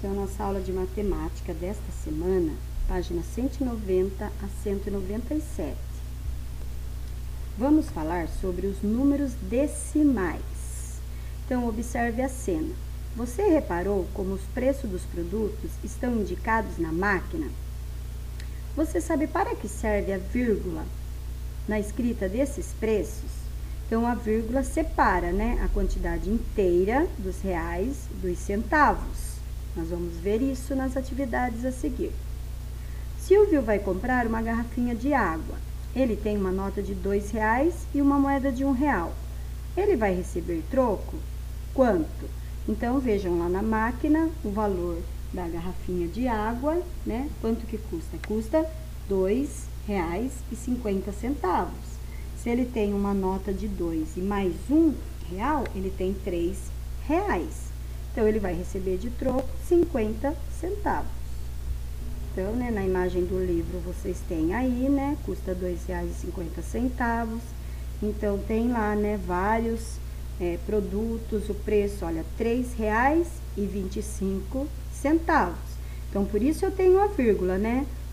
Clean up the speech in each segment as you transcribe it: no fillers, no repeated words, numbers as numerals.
Então, nossa aula de matemática desta semana, página 190 a 197. Vamos falar sobre os números decimais. Então, observe a cena. Você reparou como os preços dos produtos estão indicados na máquina? Você sabe para que serve a vírgula na escrita desses preços? Então, a vírgula separa, a quantidade inteira dos reais dos centavos. Nós vamos ver isso nas atividades a seguir. Silvio vai comprar uma garrafinha de água. Ele tem uma nota de R$2 e uma moeda de R$1. Ele vai receber troco? Quanto? Então, vejam lá na máquina o valor da garrafinha de água, Quanto que custa? Custa R$2,50. Se ele tem uma nota de 2 e mais R$1, ele tem R$3. Então, ele vai receber de troco 50 centavos. Então, na imagem do livro, vocês têm aí, Custa R$2,50. Então, tem lá, vários produtos, o preço, olha, R$3,25. Então, por isso eu tenho a vírgula,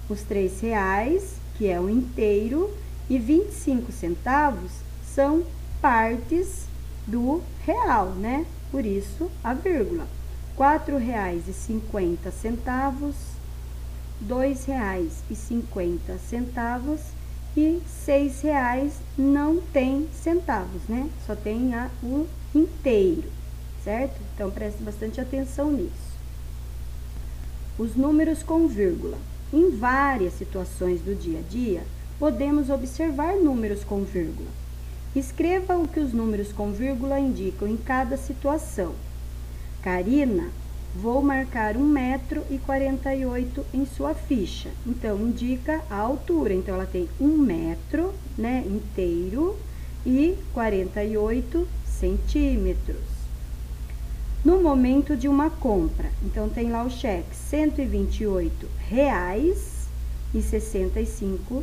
Os R$3, que é o inteiro, e 25 centavos são partes do real, Por isso, a vírgula. R$4,50, R$2,50 e R$6 não tem centavos, Só tem o inteiro, certo? Então, preste bastante atenção nisso. Os números com vírgula. Em várias situações do dia a dia, podemos observar números com vírgula. Escreva o que os números com vírgula indicam em cada situação. Karina, vou marcar 1,48 m em sua ficha. Então, indica a altura. Então, ela tem 1 metro, inteiro e 48 centímetros. No momento de uma compra, então, tem lá o cheque, R$128,65.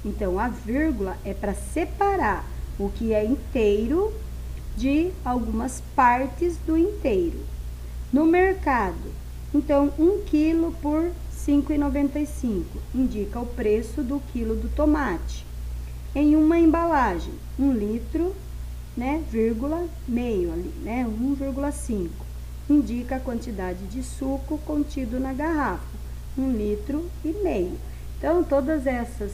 Então, a vírgula é para separar o que é inteiro de algumas partes do inteiro. No mercado, então, 1 quilo por R$ 5,95, indica o preço do quilo do tomate. Em uma embalagem, 1 litro, vírgula, meio ali, 1,5, indica a quantidade de suco contido na garrafa, 1,5 litros. Então, todas essas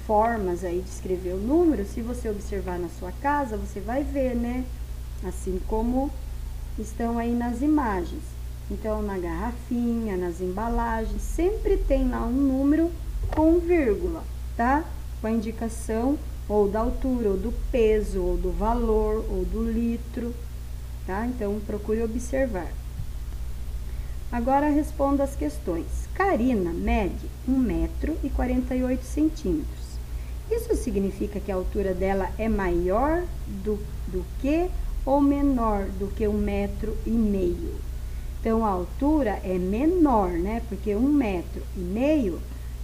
formas aí de escrever o número, se você observar na sua casa, você vai ver, Assim como estão aí nas imagens. Então, na garrafinha, nas embalagens, sempre tem lá um número com vírgula, tá? Com a indicação ou da altura, ou do peso, ou do valor, ou do litro, tá? Então, procure observar. Agora, responda as questões. Karina mede 1,48 m. Isso significa que a altura dela é maior do que ou menor do que 1,5 m? Então, a altura é menor, Porque 1,5 m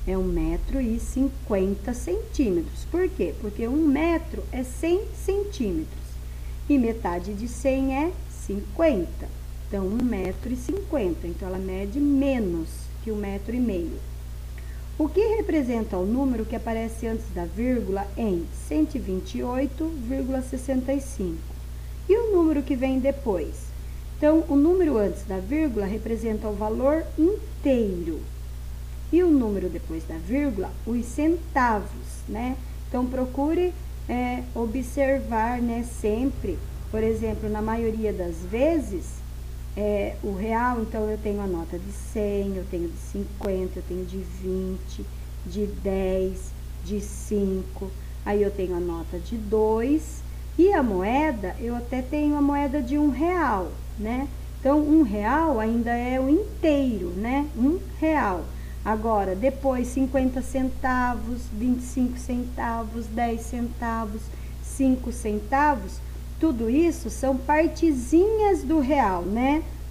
é 1,50 m. Por quê? Porque 1 metro é 100 centímetros. E metade de 100 é 50. Então, 1,50 m. Então, ela mede menos que 1,5 m. O que representa o número que aparece antes da vírgula em 128,65? E o número que vem depois? Então, o número antes da vírgula representa o valor inteiro. E o número depois da vírgula, os centavos, Então, procure observar, sempre, por exemplo, na maioria das vezes, o real, então, eu tenho a nota de 100, eu tenho de 50, eu tenho de 20, de 10, de 5, aí eu tenho a nota de 2, e a moeda, eu até tenho a moeda de R$1, Então, R$1 ainda é o inteiro, R$1. Agora, depois 50 centavos, 25 centavos, 10 centavos, 5 centavos, tudo isso são partezinhas do real,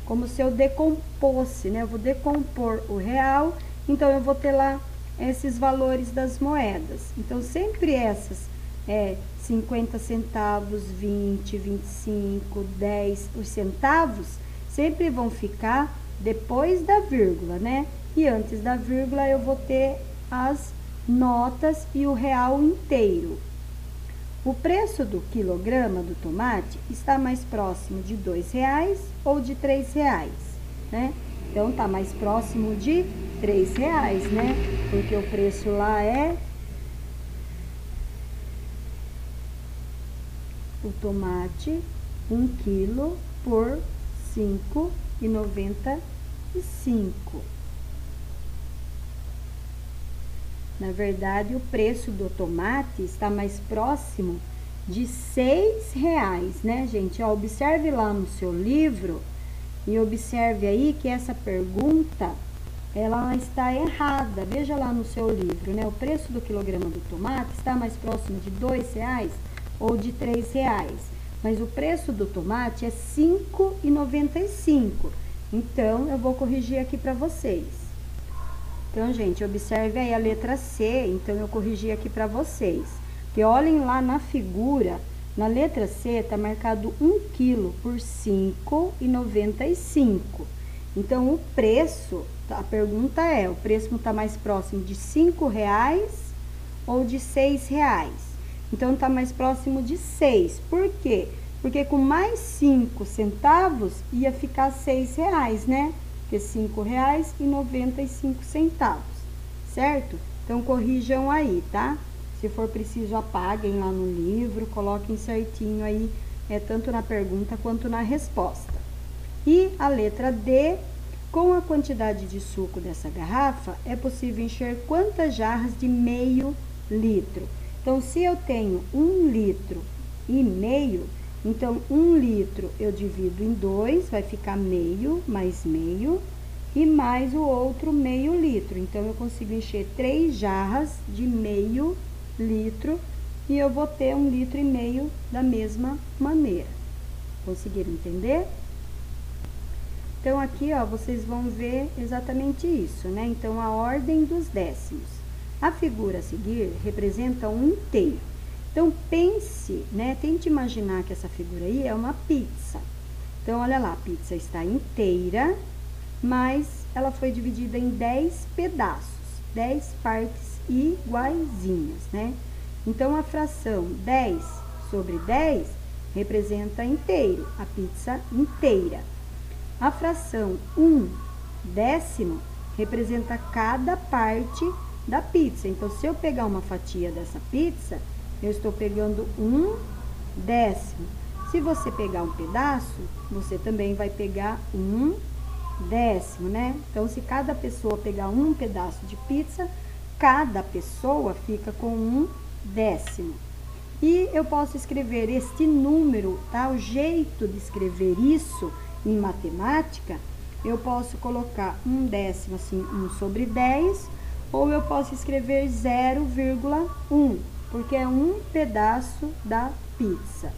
Como se eu decomposse, Eu vou decompor o real, então eu vou ter lá esses valores das moedas. Então, sempre essas 50 centavos, 20, 25, 10, os centavos, sempre vão ficar depois da vírgula, né? E antes da vírgula eu vou ter as notas e o real inteiro. O preço do quilograma do tomate está mais próximo de R$ 2 ou de R$ 3, né? Então, tá mais próximo de R$ 3, né? Porque o preço lá é... O tomate, 1 quilo por R$ 5,95. Na verdade, o preço do tomate está mais próximo de R$ 6, né, gente? Ó, observe lá no seu livro e observe aí que essa pergunta, ela está errada. Veja lá no seu livro, né? O preço do quilograma do tomate está mais próximo de R$ 2 ou de R$ 3. Mas o preço do tomate é R$ 5,95. Então, eu vou corrigir aqui para vocês. Então, gente, observe aí a letra C, então eu corrigi aqui para vocês. Que olhem lá na figura, na letra C tá marcado 1 quilo por R$ 5,95. Então, o preço, a pergunta é, o preço tá mais próximo de R$ 5 ou de R$ 6? Então, tá mais próximo de 6. Por quê? Porque com mais 5 centavos ia ficar R$ 6, né? Que é R$ 5,95, certo? Então, corrijam aí, tá? Se for preciso, apaguem lá no livro, coloquem certinho aí, tanto na pergunta quanto na resposta. E a letra D, com a quantidade de suco dessa garrafa, é possível encher quantas jarras de meio litro? Então, se eu tenho 1,5 litro, então 1 litro eu divido em 2, vai ficar meio, mais meio, e mais o outro meio litro. Então, eu consigo encher 3 jarras de meio litro e eu vou ter 1,5 litro da mesma maneira. Conseguiram entender? Então, aqui, ó, vocês vão ver exatamente isso, né? Então, a ordem dos décimos. A figura a seguir representa um inteiro. Então, pense, né? Tente imaginar que essa figura aí é uma pizza. Então, olha lá, a pizza está inteira, mas ela foi dividida em 10 pedaços, 10 partes iguaizinhas, né? Então, a fração 10 sobre 10 representa inteiro, a pizza inteira. A fração 1/10 representa cada parte da pizza. Então, se eu pegar uma fatia dessa pizza, eu estou pegando 1/10. Se você pegar um pedaço, você também vai pegar 1/10, né? Então, se cada pessoa pegar um pedaço de pizza, cada pessoa fica com 1/10. E eu posso escrever este número, tá? O jeito de escrever isso em matemática, eu posso colocar 1/10, assim, 1 sobre 10, ou eu posso escrever 0,1, porque é um pedaço da pizza.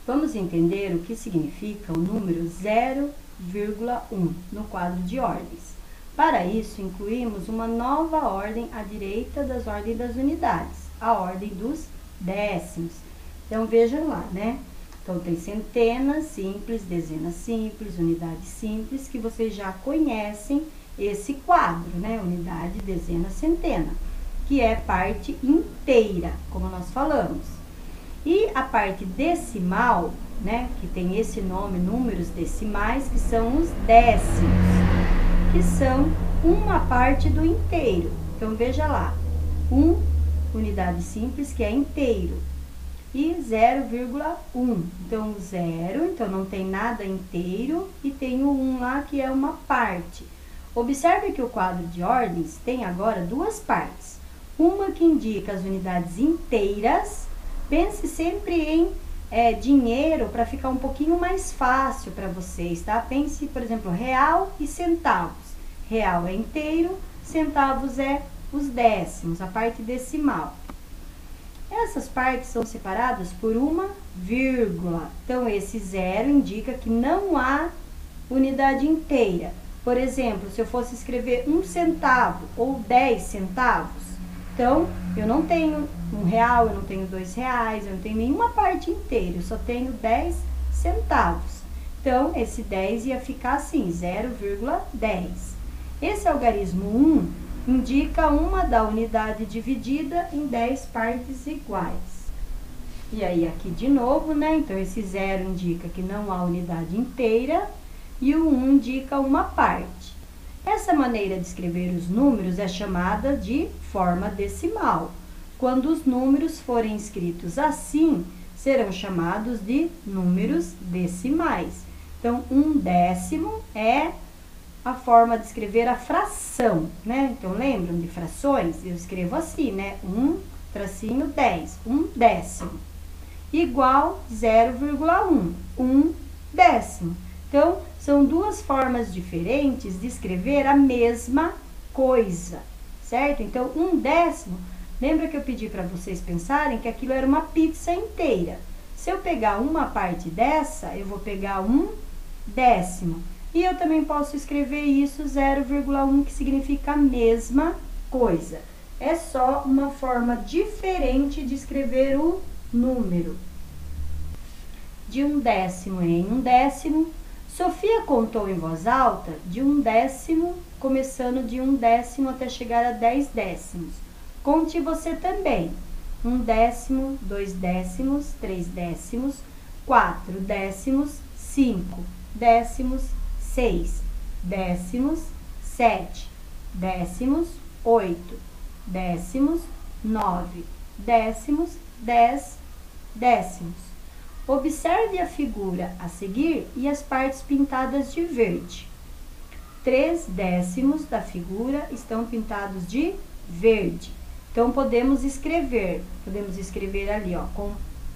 Vamos entender o que significa o número 0,1 no quadro de ordens. Para isso, incluímos uma nova ordem à direita das ordens das unidades, a ordem dos décimos. Então, vejam lá, né? Então, tem centenas simples, dezenas simples, unidades simples, que vocês já conhecem esse quadro, né? Unidade, dezena, centena, que é parte inteira, como nós falamos. E a parte decimal, né? Que tem esse nome, números decimais, que são os décimos, que são uma parte do inteiro. Então, veja lá, unidade simples, que é inteiro, e 0,1. Então, 0, então não tem nada inteiro, e tem o 1 lá, que é uma parte. Observe que o quadro de ordens tem agora duas partes. Uma que indica as unidades inteiras. Pense sempre em dinheiro para ficar um pouquinho mais fácil para vocês, tá? Pense, por exemplo, real e centavos. Real é inteiro, centavos é os décimos, a parte decimal. Essas partes são separadas por uma vírgula. Então, esse 0 indica que não há unidade inteira. Por exemplo, se eu fosse escrever 1 centavo ou 10 centavos, então, eu não tenho R$1, eu não tenho R$2, eu não tenho nenhuma parte inteira, eu só tenho 10 centavos. Então, esse 10 ia ficar assim, 0,10. Esse algarismo 1 indica uma da unidade dividida em 10 partes iguais. E aí, aqui de novo, né? Então, esse 0 indica que não há unidade inteira e o 1 indica uma parte. Essa maneira de escrever os números é chamada de forma decimal. Quando os números forem escritos assim, serão chamados de números decimais. Então, 1/10 é a forma de escrever a fração, né? Então, lembram de frações? Eu escrevo assim, né? 1-10, 1/10. Igual 0,1, 1/10. Então, são duas formas diferentes de escrever a mesma coisa, certo? Então, 1/10, lembra que eu pedi para vocês pensarem que aquilo era uma pizza inteira. Se eu pegar uma parte dessa, eu vou pegar 1/10. E eu também posso escrever isso 0,1, que significa a mesma coisa. É só uma forma diferente de escrever o número. De 1/10 em 1/10, Sofia contou em voz alta de 1/10, começando de 1/10 até chegar a 10 décimos. Conte você também. 1/10, 2/10, 3/10, 4/10, 5/10, 6/10, 7/10, 8/10, 9/10, 10/10. Observe a figura a seguir e as partes pintadas de verde. 3/10 da figura estão pintados de verde. Então, podemos escrever ali, ó, com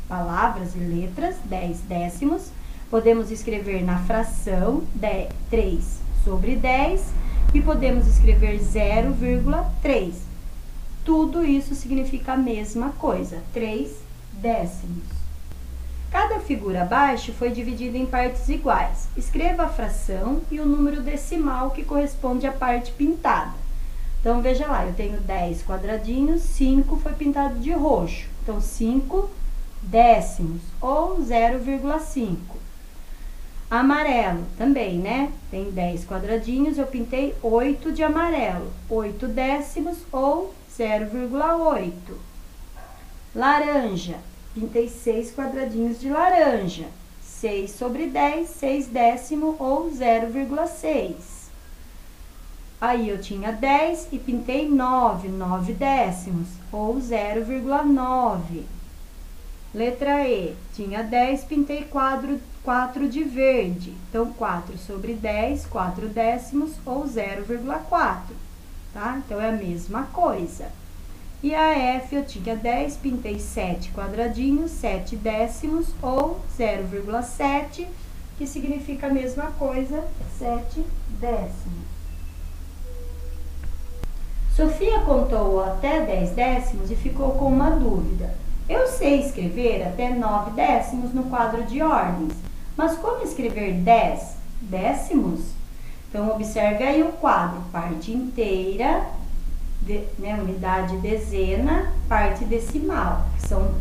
palavras e letras, 10 décimos. Podemos escrever na fração 3/10 e podemos escrever 0,3. Tudo isso significa a mesma coisa, 3/10. Cada figura abaixo foi dividida em partes iguais. Escreva a fração e o número decimal que corresponde à parte pintada. Então, veja lá, eu tenho 10 quadradinhos, 5 foi pintado de roxo. Então, 5/10 ou 0,5. Amarelo também, né? Tem 10 quadradinhos, eu pintei 8 de amarelo. 8/10 ou 0,8. Laranja, pintei 6 quadradinhos de laranja. 6/10, 6/10 ou 0,6. Aí, eu tinha 10 e pintei 9, 9/10 ou 0,9. Letra E, tinha 10, pintei 4 de verde. Então, 4/10, 4/10 ou 0,4, tá? Então, é a mesma coisa. E a F, eu tinha 10, pintei 7 quadradinhos, 7/10 ou 0,7, que significa a mesma coisa, 7/10. Sofia contou até 10 décimos e ficou com uma dúvida. Eu sei escrever até 9 décimos no quadro de ordens, mas como escrever 10 décimos? Então, observe aí o quadro, parte inteira, unidade dezena, parte decimal, que são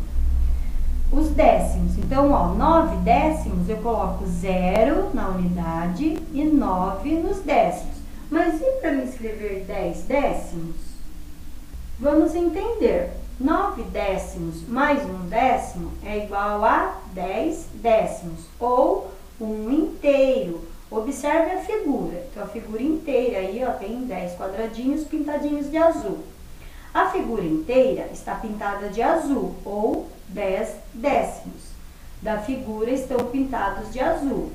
os décimos. Então, ó, 9 décimos, eu coloco 0 na unidade e 9 nos décimos. Mas e para me escrever 10 décimos? Vamos entender. 9 décimos mais 1 décimo é igual a 10 décimos, ou 1 inteiro. Observe a figura. Então, a figura inteira aí, ó, tem 10 quadradinhos pintadinhos de azul. A figura inteira está pintada de azul, ou 10 décimos da figura estão pintados de azul.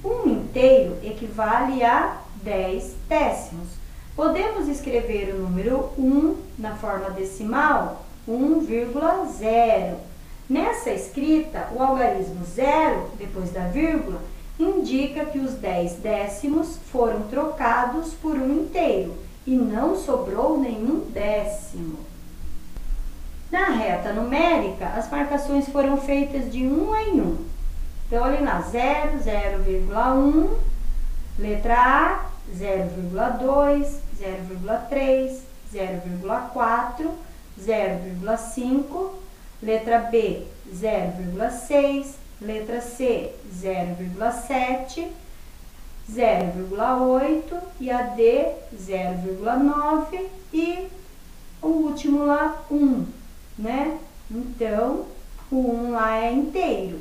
1 inteiro equivale a 10 décimos. Podemos escrever o número 1 na forma decimal, 1,0. Nessa escrita, o algarismo 0, depois da vírgula, indica que os 10 décimos foram trocados por 1 inteiro e não sobrou nenhum décimo. Na reta numérica, as marcações foram feitas de 1 em 1. Então, olhem lá, 0, 0,1, letra A, 0,2, 0,3, 0,4, 0,5, letra B, 0,6, Letra C, 0,7, 0,8 e a D, 0,9 e o último lá, 1, né? Então, o 1 lá é inteiro.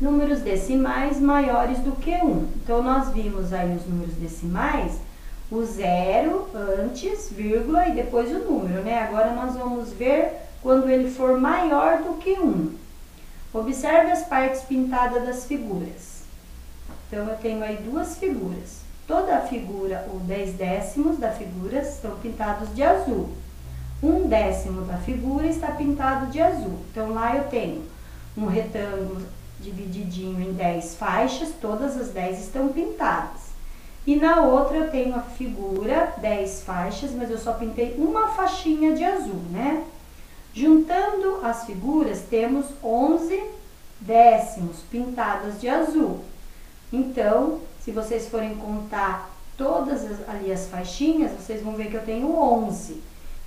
Números decimais maiores do que 1. Então, nós vimos aí os números decimais, o 0 antes, vírgula e depois o número, né? Agora, nós vamos ver quando ele for maior do que 1. Observe as partes pintadas das figuras. Então, eu tenho aí duas figuras. Toda a figura, ou 10 décimos da figura, estão pintados de azul. 1 décimo da figura está pintado de azul. Então, lá eu tenho um retângulo divididinho em 10 faixas, todas as 10 estão pintadas. E na outra eu tenho a figura, 10 faixas, mas eu só pintei uma faixinha de azul, né? Juntando as figuras, temos 11 décimos pintadas de azul. Então, se vocês forem contar todas ali as faixinhas, vocês vão ver que eu tenho 11.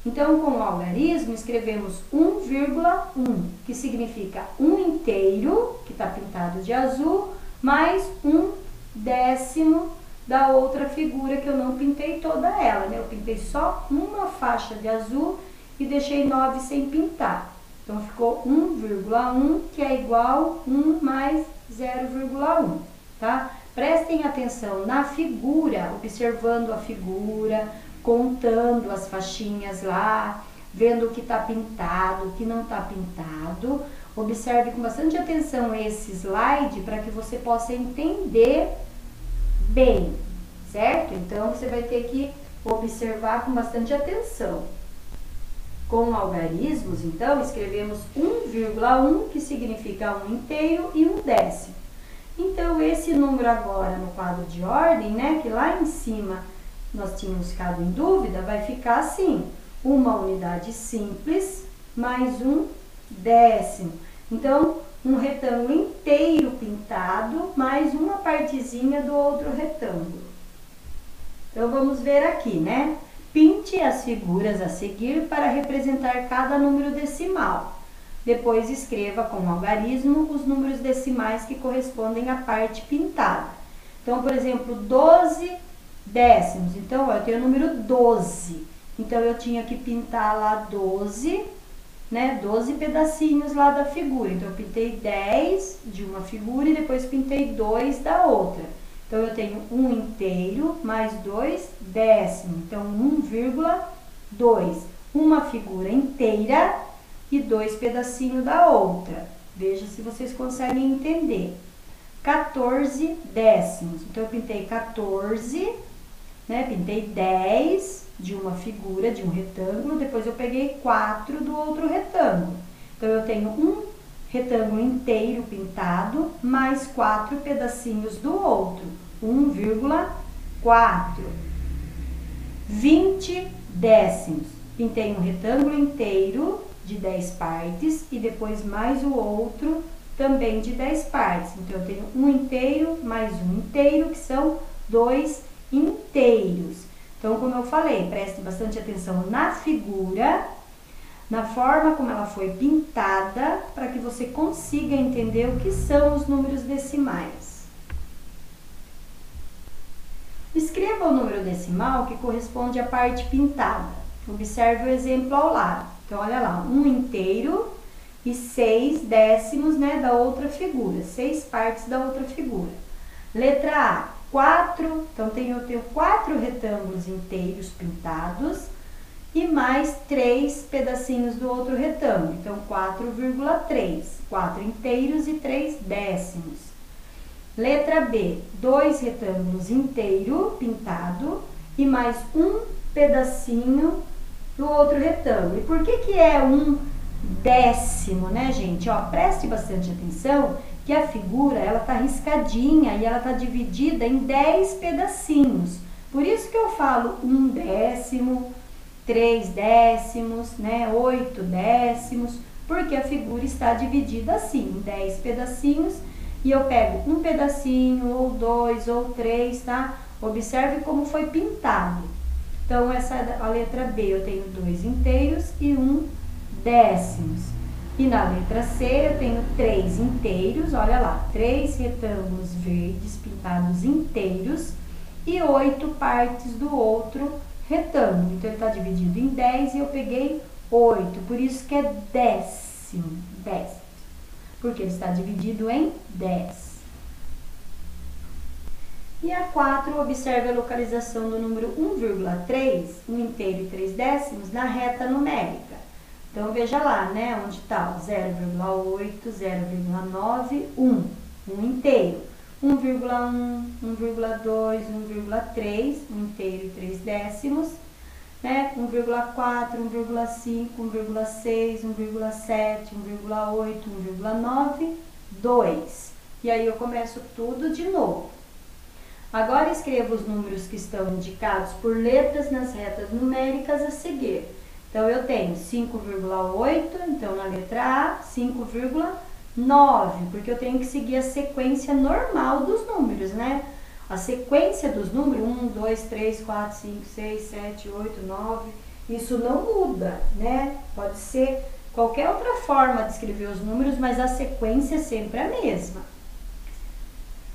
Então, com o algarismo, escrevemos 1,1, que significa 1 inteiro, que está pintado de azul, mais 1 décimo da outra figura, que eu não pintei toda ela, né? Eu pintei só uma faixa de azul e deixei 9 sem pintar. Então, ficou 1,1, que é igual 1 mais 0,1, tá? Prestem atenção na figura, observando a figura, contando as faixinhas lá, vendo o que está pintado, o que não está pintado. Observe com bastante atenção esse slide para que você possa entender bem, certo? Então, você vai ter que observar com bastante atenção. Com algarismos, então, escrevemos 1,1, que significa 1 inteiro, e 1 décimo. Então, esse número agora no quadro de ordem, né, que lá em cima nós tínhamos ficado em dúvida, vai ficar assim, uma unidade simples mais 1 décimo. Então, um retângulo inteiro pintado mais uma partezinha do outro retângulo. Então, vamos ver aqui, né? Pinte as figuras a seguir para representar cada número decimal. Depois escreva com o algarismo os números decimais que correspondem à parte pintada. Então, por exemplo, 12 décimos. Então, ó, eu tenho o número 12. Então, eu tinha que pintar lá 12, né? 12 pedacinhos lá da figura. Então, eu pintei 10 de uma figura e depois pintei 2 da outra. Então, eu tenho 1 inteiro mais 2 décimos. Então, 1,2. Uma figura inteira e 2 pedacinhos da outra. Veja se vocês conseguem entender. 14 décimos. Então, eu pintei 14, né? Pintei 10 de uma figura, de um retângulo. Depois, eu peguei 4 do outro retângulo. Então, eu tenho um retângulo inteiro pintado, mais 4 pedacinhos do outro. 1,4. 20 décimos. Pintei um retângulo inteiro de 10 partes e depois mais o outro também de 10 partes. Então, eu tenho um inteiro mais um inteiro, que são 2 inteiros. Então, como eu falei, preste bastante atenção na figura, na forma como ela foi pintada, para que você consiga entender o que são os números decimais. Escreva o número decimal que corresponde à parte pintada. Observe o exemplo ao lado. Então, olha lá, 1 inteiro e 6 décimos, né, da outra figura, 6 partes da outra figura. Letra A, 4, então eu tenho 4 retângulos inteiros pintados e mais 3 pedacinhos do outro retângulo. Então, 4,3, 4 inteiros e 3 décimos. Letra B, 2 retângulos inteiro pintado e mais um pedacinho do outro retângulo. E por que é 1 décimo, né, gente? Ó, preste bastante atenção que a figura, ela tá riscadinha e ela tá dividida em 10 pedacinhos. Por isso que eu falo 1 décimo, 3 décimos, né, 8 décimos, porque a figura está dividida assim, em 10 pedacinhos, e eu pego um pedacinho, ou 2, ou 3, tá? Observe como foi pintado. Então, essa é a letra B, eu tenho 2 inteiros e 1 décimos. E na letra C eu tenho 3 inteiros, olha lá, 3 retângulos verdes pintados inteiros e 8 partes do outro retângulo. Então, ele está dividido em 10 e eu peguei 8, por isso que é décimo, porque ele está dividido em 10. E a 4, observe a localização do número 1,3, 1 inteiro e 3 décimos, na reta numérica. Então, veja lá, né, onde está o 0,8, 0,9, 1, 1 inteiro. 1,1, 1,2, 1,3, 1 inteiro e 3 décimos, né, 1,4, 1,5, 1,6, 1,7, 1,8, 1,9, 2. E aí eu começo tudo de novo. Agora escreva os números que estão indicados por letras nas retas numéricas a seguir. Então, eu tenho 5,8, então na letra A, 5,9, porque eu tenho que seguir a sequência normal dos números, né? A sequência dos números, 1, 2, 3, 4, 5, 6, 7, 8, 9, isso não muda, né? Pode ser qualquer outra forma de escrever os números, mas a sequência é sempre a mesma.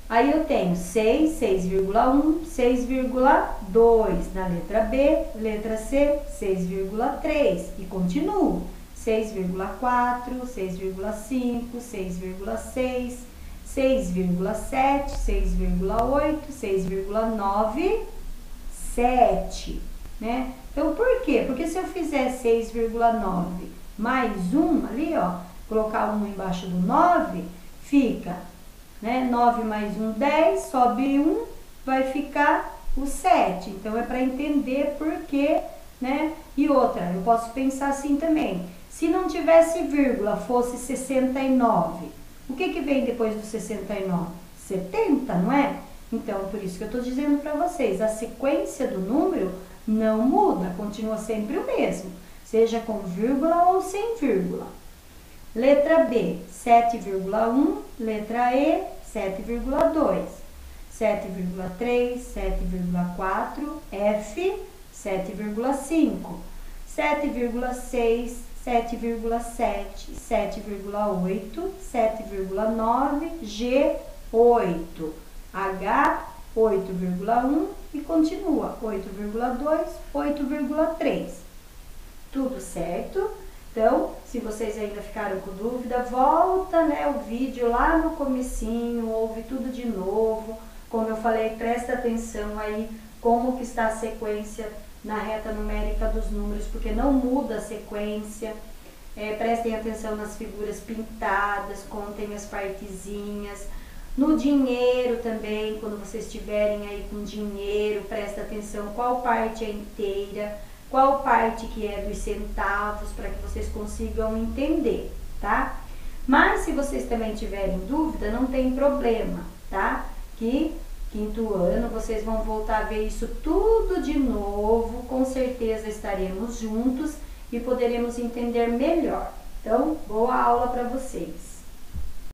Aí eu tenho 6, 6,1, 6,2 na letra B, letra C, 6,3 e continuo. 6,4, 6,5, 6,6, 6,7, 6,8, 6,9, 7, né? Então, por quê? Porque se eu fizer 6,9 mais 1 ali, ó, colocar 1 embaixo do 9, fica, né? 9 mais 1, 10, sobe 1, vai ficar o 7. Então, é para entender por quê, né? E outra, eu posso pensar assim também. Se não tivesse vírgula, fosse 69, o que vem depois do 69? 70, não é? Então, por isso que eu estou dizendo para vocês, a sequência do número não muda, continua sempre o mesmo, seja com vírgula ou sem vírgula. Letra B, 7,1, letra E, 7,2, 7,3, 7,4, F, 7,5, 7,6, 7,7, 7,8, 7,9, G, 8, H, 8,1 e continua, 8,2, 8,3. Tudo certo? Então, se vocês ainda ficaram com dúvida, volta, né, o vídeo lá no comecinho, ouve tudo de novo. Como eu falei, presta atenção aí como que está a sequência na reta numérica dos números, porque não muda a sequência. Prestem atenção nas figuras pintadas, contem as partezinhas. No dinheiro também, quando vocês estiverem aí com dinheiro, presta atenção qual parte é inteira, qual parte que é dos centavos, para que vocês consigam entender, tá? Mas se vocês também tiverem dúvida, não tem problema, tá? Que quinto ano vocês vão voltar a ver isso tudo de novo, com certeza estaremos juntos e poderemos entender melhor. Então, boa aula para vocês!